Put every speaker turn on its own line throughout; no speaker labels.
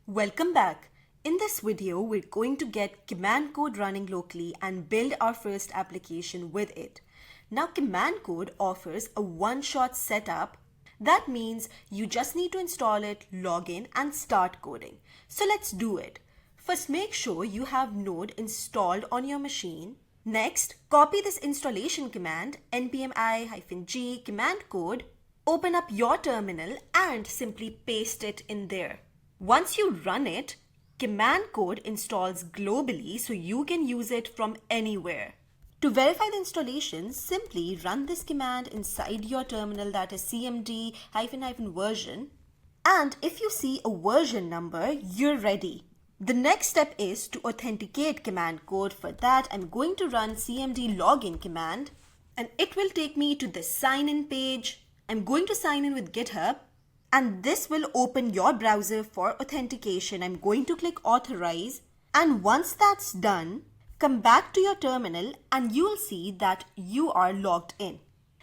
Welcome back. In this video, we're going to get command code running locally and build our first application with it. Now, command code offers a one-shot setup. That means you just need to install it, log in, and start coding. So let's do it. First, make sure you have Node installed on your machine. Next, copy this installation command, npm i-g command code, open up your terminal and simply paste it in there. Once you run it, command code installs globally so you can use it from anywhere. To verify the installation, simply run this command inside your terminal, that is cmd --version, and if you see a version number, you're ready. The next step is to authenticate command code. For that, I'm going to run cmd login command and it will take me to the sign in page. I'm going to sign in with GitHub. And this will open your browser for authentication. I'm going to click authorize, and once that's done, come back to your terminal and you'll see that you are logged in.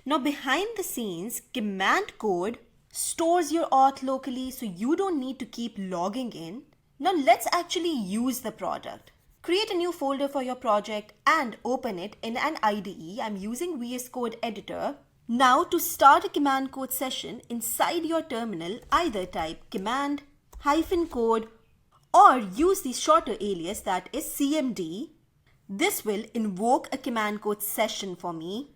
Now behind the scenes, command code stores your auth locally so you don't need to keep logging in. Now let's actually use the product. Create a new folder for your project and open it in an IDE. I'm using VS Code editor. Now to start a command code session inside your terminal, either type command -code or use the shorter alias, that is cmd. This will invoke a command code session for me.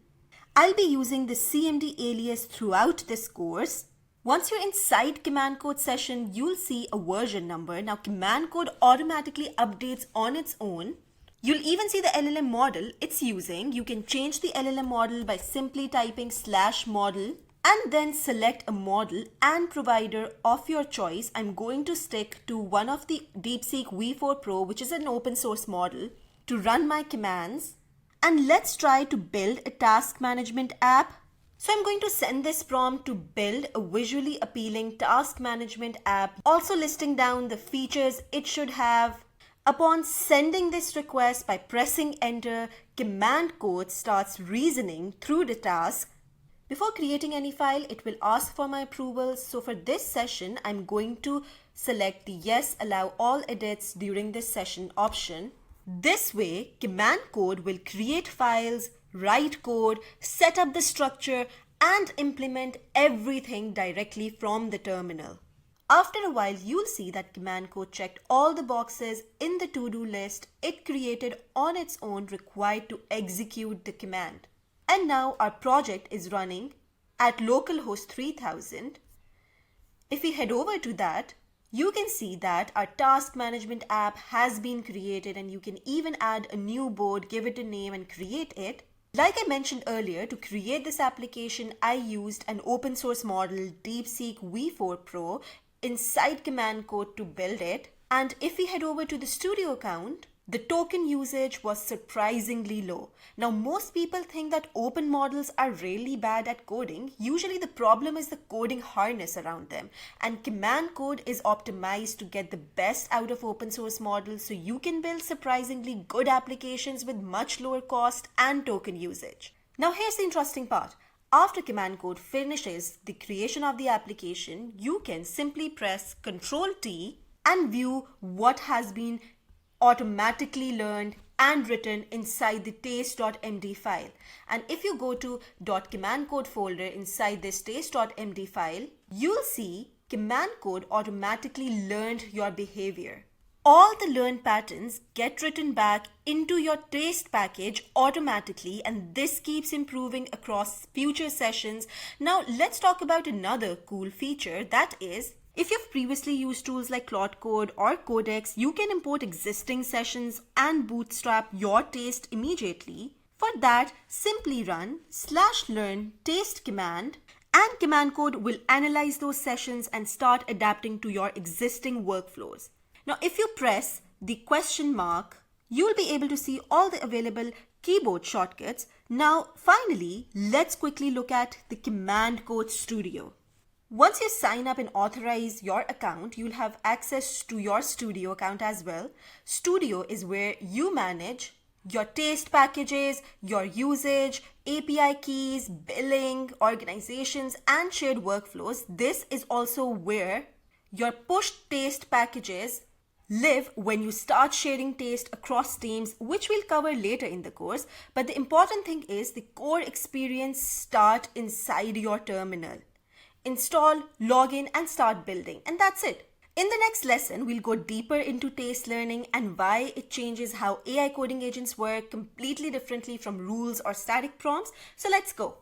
I'll be using the cmd alias throughout this course. Once you're inside command code session, you'll see a version number. Now command code automatically updates on its own. You'll even see the LLM model it's using. You can change the LLM model by simply typing /model and then select a model and provider of your choice. I'm going to stick to one of the DeepSeek V4 Pro, which is an open source model, to run my commands. And let's try to build a task management app. So I'm going to send this prompt to build a visually appealing task management app, also listing down the features it should have. Upon sending this request by pressing enter, command code starts reasoning through the task. Before creating any file, it will ask for my approval. So for this session, I'm going to select the yes, allow all edits during this session option. This way, command code will create files, write code, set up the structure, and implement everything directly from the terminal. After a while, you'll see that command code checked all the boxes in the to-do list it created on its own required to execute the command. And now our project is running at localhost 3000. If we head over to that, you can see that our task management app has been created, and you can even add a new board, give it a name and create it. Like I mentioned earlier, to create this application, I used an open source model, DeepSeek V4 Pro, inside command code to build it. And if we head over to the studio account, the token usage was surprisingly low. Now most people think that open models are really bad at coding. Usually the problem is the coding harness around them, and command code is optimized to get the best out of open source models so you can build surprisingly good applications with much lower cost and token usage. Now here's the interesting part. After command code finishes the creation of the application, you can simply press Ctrl+T and view what has been automatically learned and written inside the taste.md file. And if you go to .commandcode folder inside this taste.md file, you'll see command code automatically learned your behavior. All the learned patterns get written back into your taste package automatically, and this keeps improving across future sessions. Now let's talk about another cool feature, that is, if you've previously used tools like Claude Code or Codex, you can import existing sessions and bootstrap your taste immediately. For that, simply run /learn taste command, and command code will analyze those sessions and start adapting to your existing workflows. Now, if you press the question mark, you'll be able to see all the available keyboard shortcuts. Now, finally, let's quickly look at the command code studio. Once you sign up and authorize your account, you'll have access to your studio account as well. Studio is where you manage your taste packages, your usage, API keys, billing, organizations, and shared workflows. This is also where Your push taste packages live when you start sharing taste across teams, which we'll cover later in the course. But the important thing is the core experience start inside your terminal. Install, log in, and start building, and that's it. In the next lesson, we'll go deeper into taste learning and why it changes how AI coding agents work completely differently from rules or static prompts. So let's go.